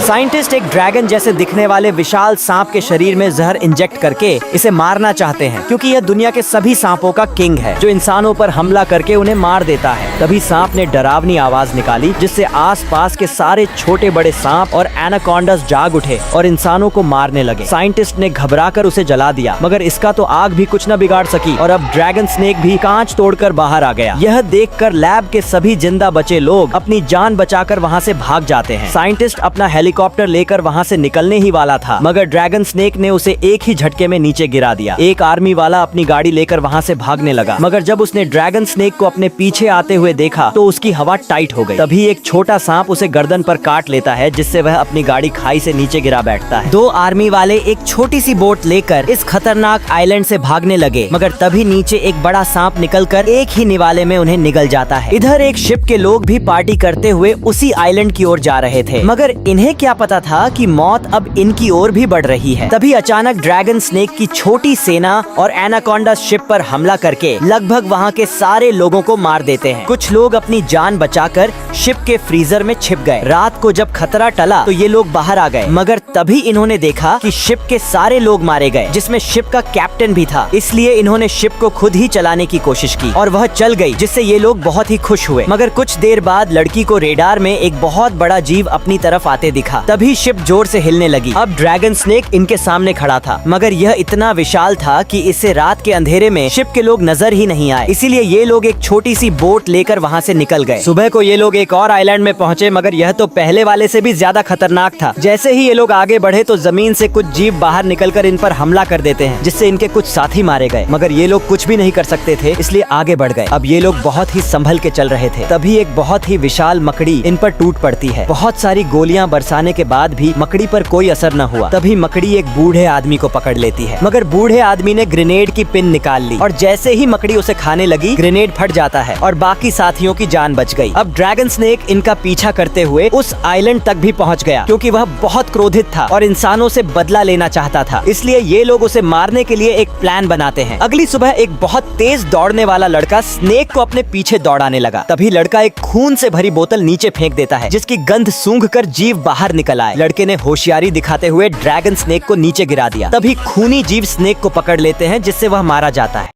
Scientist एक dragon जैसे दिखने वाले विशाल सांप के शरीर में जहर इंजेक्ट करके इसे मारना चाहते हैं, क्योंकि यह दुनिया के सभी सांपों का किंग है जो इंसानों पर हमला करके उन्हें मार देता है। तभी सांप ने डरावनी आवाज निकाली, जिससे आसपास के सारे छोटे बड़े सांप और एनाकोंडास जाग उठे और इंसानों को मारने लगे। साइंटिस्ट ने घबराकर उसे जला दिया, मगर इसका तो आग भी कुछ न बिगाड़ सकी और अब ड्रैगन स्नेक भी कांच तोड़कर बाहर आ गया। यह देखकर लैब के सभी जिंदा बचे लोग अपनी जान बचाकर वहाँ से भाग जाते हैं। साइंटिस्ट अपना हेलीकॉप्टर लेकर वहाँ से निकलने ही वाला था, मगर ड्रैगन स्नेक ने उसे एक ही झटके में नीचे गिरा दिया। एक आर्मी वाला अपनी गाड़ी लेकर वहाँ से भागने लगा, मगर जब उसने ड्रैगन स्नेक को अपने पीछे आते हुए देखा तो उसकी हवा टाइट हो गई। तभी एक छोटा सांप उसे गर्दन पर काट लेता है, जिससे वह अपनी गाड़ी खाई से नीचे गिरा बैठता है। दो आर्मी वाले एक छोटी सी बोट लेकर इस खतरनाक आइलैंड से भागने लगे, मगर तभी नीचे एक बड़ा सांप निकलकर एक ही निवाले में उन्हें निगल जाता है। इधर एक शिप के लोग भी पार्टी करते हुए उसी आइलैंड की ओर जा रहे थे, मगर इन्हें क्या पता था कि मौत अब इनकी ओर भी बढ़ रही है। तभी अचानक ड्रैगन स्नेक की छोटी सेना और एनाकोंडा शिप पर हमला करके लगभग वहाँ के सारे लोगों को मार देते हैं। कुछ लोग अपनी जान बचाकर शिप के फ्रीजर में छिप गए। रात को जब खतरा टला तो ये लोग बाहर आ गए, मगर तभी इन्होंने देखा कि शिप के सारे लोग मारे गए, जिसमें शिप का कैप्टन भी था। इसलिए इन्होंने शिप को खुद ही चलाने की कोशिश की और वह चल गई, जिससे ये लोग बहुत ही खुश हुए। मगर कुछ देर बाद लड़की को रेडार में एक बहुत बड़ा जीव अपनी तरफ आते दिखा। तभी शिप जोर से हिलने लगी। अब ड्रैगन स्नेक इनके सामने खड़ा था, मगर यह इतना विशाल था कि इससे रात के अंधेरे में शिप के लोग नजर ही नहीं आए। इसीलिए ये लोग एक छोटी सी बोट लेकर वहाँ से निकल गए। सुबह को ये लोग एक और आइलैंड में पहुँचे, मगर यह तो पहले वाले से भी ज्यादा खतरनाक था। जैसे ही ये लोग आगे बढ़े तो जमीन से कुछ जीव बाहर निकलकर इन पर हमला कर देते हैं, जिससे इनके कुछ साथी मारे गए। मगर ये लोग कुछ भी नहीं कर सकते थे, इसलिए आगे बढ़ गए। अब ये लोग बहुत ही संभल के चल रहे थे। तभी एक बहुत ही विशाल मकड़ी इन पर टूट पड़ती है। बहुत सारी गोलियां बरसाने के बाद भी मकड़ी पर कोई असर न हुआ। तभी मकड़ी एक बूढ़े आदमी को पकड़ लेती है, मगर बूढ़े आदमी ने ग्रेनेड की पिन निकाल ली और जैसे ही मकड़ी उसे खाने लगी, ग्रेनेड फट जाता है और बाकी साथियों की जान बच गई। अब ड्रैगन स्नेक इनका पीछा करते हुए उस आइलैंड तक भी पहुंच गया, क्योंकि वह बहुत क्रोधित था और इंसानों से बदला लेना चाहता था। इसलिए ये लोग उसे मारने के लिए एक प्लान बनाते हैं। अगली सुबह एक बहुत तेज दौड़ने वाला लड़का स्नेक को अपने पीछे दौड़ाने लगा। तभी लड़का एक खून से भरी बोतल नीचे फेंक देता है, जिसकी गंध सूंघकर जीव बाहर निकल आए। लड़के ने होशियारी दिखाते हुए ड्रैगन स्नेक को नीचे गिरा दिया। तभी खूनी जीव स्नेक को पकड़ लेते हैं, जिससे वह मारा जाता है।